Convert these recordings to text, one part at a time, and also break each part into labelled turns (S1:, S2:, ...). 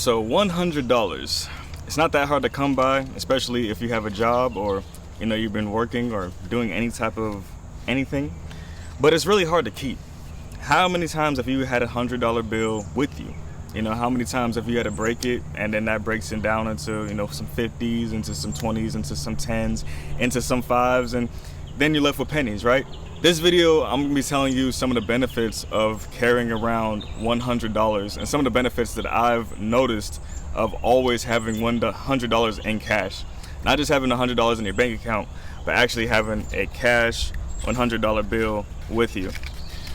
S1: So $100. It's not that hard to come by, especially if you have a job or you've been working or doing any type of anything. But it's really hard to keep. How many times have you had $100 bill with you? How many times have you had to break it, and then that breaks it down into some 50s, into some 20s, into some 10s, into some 5s, and then you're left with pennies, right? This video, I'm going to be telling you some of the benefits of carrying around $100 and some of the benefits that I've noticed of always having $100 in cash. Not just having $100 in your bank account, but actually having a cash $100 bill with you.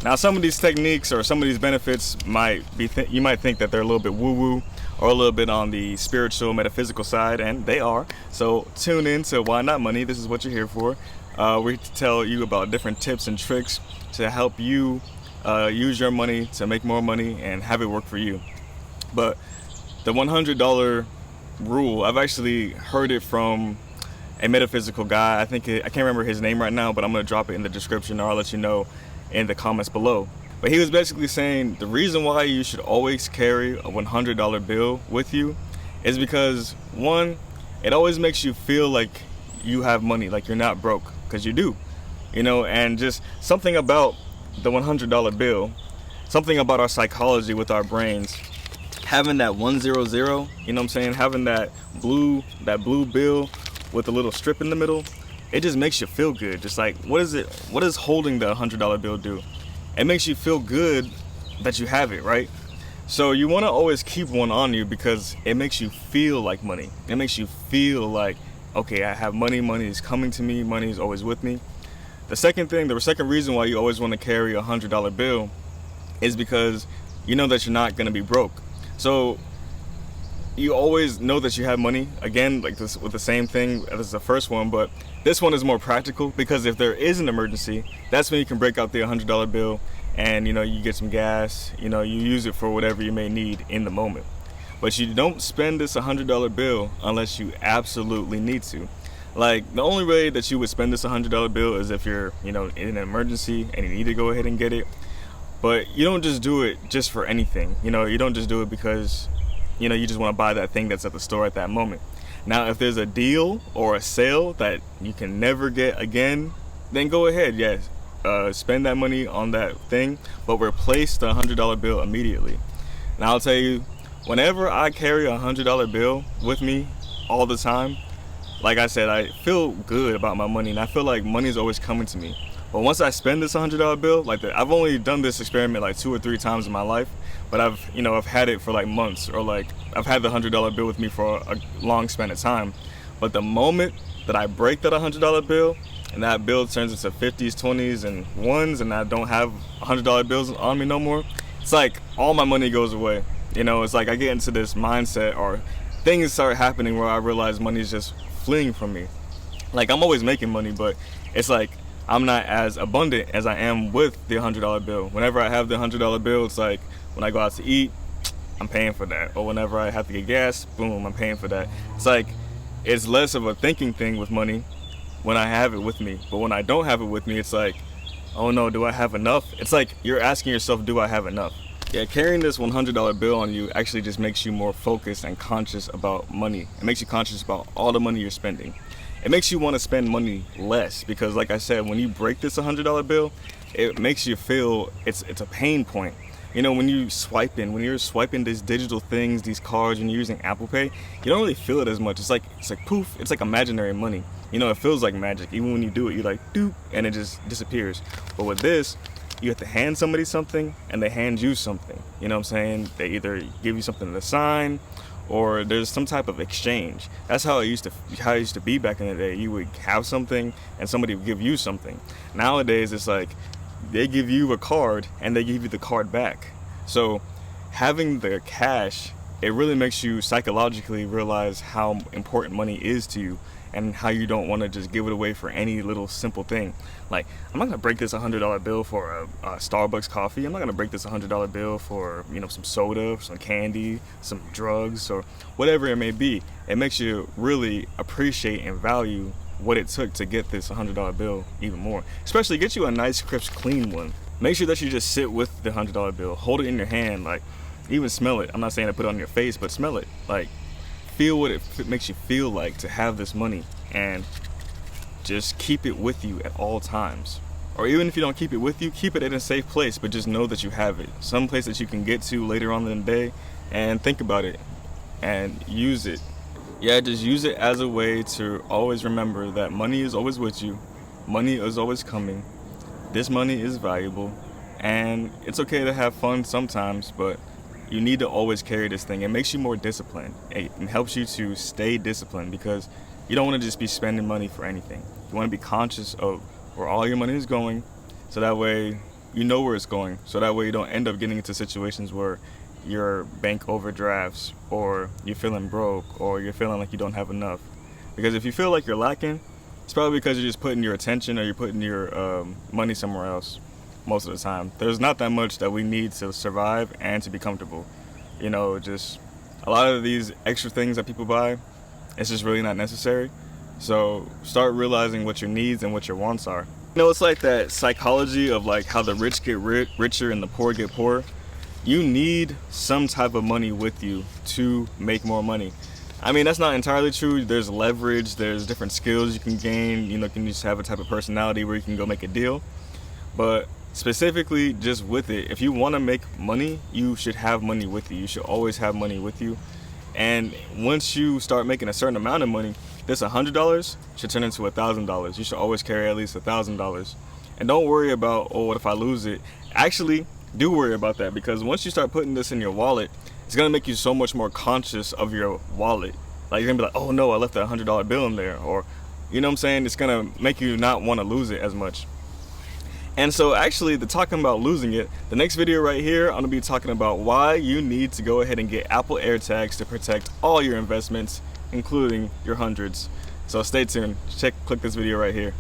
S1: Now, some of these techniques or some of these benefits you might think that they're a little bit woo-woo or a little bit on the spiritual, metaphysical side, and they are. So tune in to Why Not Money. This is what you're here for. We tell you about different tips and tricks to help you use your money to make more money and have it work for you. But the $100 rule, I've actually heard it from a metaphysical guy. I can't remember his name right now, but I'm going to drop it in the description, or I'll let you know in the comments below. But he was basically saying the reason why you should always carry a $100 bill with you is because, one, it always makes you feel like you have money, like you're not broke, because you do, and just something about the $100 bill, something about our psychology with our brains, having that 100, having that blue bill with a little strip in the middle, it just makes you feel good. Just like, what is holding the $100 bill do? It makes you feel good that you have it, right? So you want to always keep one on you because it makes you feel like money. It makes you feel like, okay, I have money is coming to me, money is always with me. The second reason why you always want to carry a $100 bill is because you know that you're not going to be broke. So you always know that you have money, again, like this with the same thing as the first one, but this one is more practical because if there is an emergency, that's when you can break out the $100 bill and you get some gas, you use it for whatever you may need in the moment. But you don't spend this $100 bill unless you absolutely need to. Like, the only way that you would spend this $100 bill is if you're, in an emergency and you need to go ahead and get it. But you don't just do it just for anything. You don't just do it because, you just want to buy that thing that's at the store at that moment. Now, if there's a deal or a sale that you can never get again, then go ahead, yes. Spend that money on that thing, but replace the $100 bill immediately. Now, I'll tell you, whenever I carry a $100 bill with me all the time, like I said, I feel good about my money, and I feel like money is always coming to me. But once I spend this $100 bill, I've only done this experiment like 2 or 3 times in my life, but I've had it for like months, or like I've had the $100 bill with me for a long span of time. But the moment that I break that $100 bill, and that bill turns into 50s, 20s, and 1s, and I don't have $100 bills on me no more, it's like all my money goes away. It's like I get into this mindset, or things start happening where I realize money is just fleeing from me. Like, I'm always making money, but it's like I'm not as abundant as I am with the $100 bill. Whenever I have the $100 bill, it's like when I go out to eat, I'm paying for that. Or whenever I have to get gas, boom, I'm paying for that. It's like, it's less of a thinking thing with money when I have it with me. But when I don't have it with me, it's like, oh no, do I have enough? It's like you're asking yourself, do I have enough? Yeah, carrying this $100 bill on you actually just makes you more focused and conscious about money. It makes you conscious about all the money you're spending. It makes you want to spend money less because, like I said, when you break this $100 bill, it makes you feel it's a pain point. When you're swiping these digital things, these cards, and you're using Apple Pay, you don't really feel it as much. It's like poof, it's like imaginary money. It feels like magic. Even when you do it, you're like, doop, and it just disappears. But with this, you have to hand somebody something, and they hand you something. You know what I'm saying? They either give you something to sign, or there's some type of exchange. That's how it used to be back in the day. You would have something, and somebody would give you something. Nowadays, it's like they give you a card, and they give you the card back. So having the cash, it really makes you psychologically realize how important money is to you, and how you don't want to just give it away for any little simple thing. Like, I'm not going to break this $100 bill for a Starbucks coffee. I'm not going to break this $100 bill for, some soda, some candy, some drugs, or whatever it may be. It makes you really appreciate and value what it took to get this $100 bill even more. Especially get you a nice, crisp, clean one. Make sure that you just sit with the $100 bill. Hold it in your hand. Like, Even smell it. I'm not saying to put it on your face, but smell it. Like, feel what it makes you feel like to have this money, and just keep it with you at all times. Or even if you don't keep it with you, keep it in a safe place, but just know that you have it. Some place that you can get to later on in the day and think about it and use it. Yeah, just use it as a way to always remember that money is always with you. Money is always coming. This money is valuable, and it's okay to have fun sometimes, but you need to always carry this thing. It makes you more disciplined. It helps you to stay disciplined because you don't want to just be spending money for anything. You want to be conscious of where all your money is going, so that way you know where it's going. So that way you don't end up getting into situations where your bank overdrafts, or you're feeling broke, or you're feeling like you don't have enough. Because if you feel like you're lacking, it's probably because you're just putting your attention or you're putting your money somewhere else most of the time. There's not that much that we need to survive and to be comfortable. You know, just a lot of these extra things that people buy, it's just really not necessary. So start realizing what your needs and what your wants are. You know, it's like that psychology of like how the rich get richer and the poor get poorer. You need some type of money with you to make more money. I mean, that's not entirely true. There's leverage, there's different skills you can gain. You know, you can just have a type of personality where you can go make a deal. But specifically just with it, if you want to make money, you should have money with you. You should always have money with you. And once you start making a certain amount of money, this $100 should turn into $1,000. You should always carry at least $1,000. And don't worry about, oh, what if I lose it? Actually, do worry about that, because once you start putting this in your wallet, it's gonna make you so much more conscious of your wallet. Like, you're gonna be like, oh no, I left that $100 bill in there, or, you know what I'm saying? It's gonna make you not want to lose it as much. And so actually, talking about losing it, the next video right here, I'm gonna be talking about why you need to go ahead and get Apple AirTags to protect all your investments, including your hundreds. So stay tuned. Click this video right here.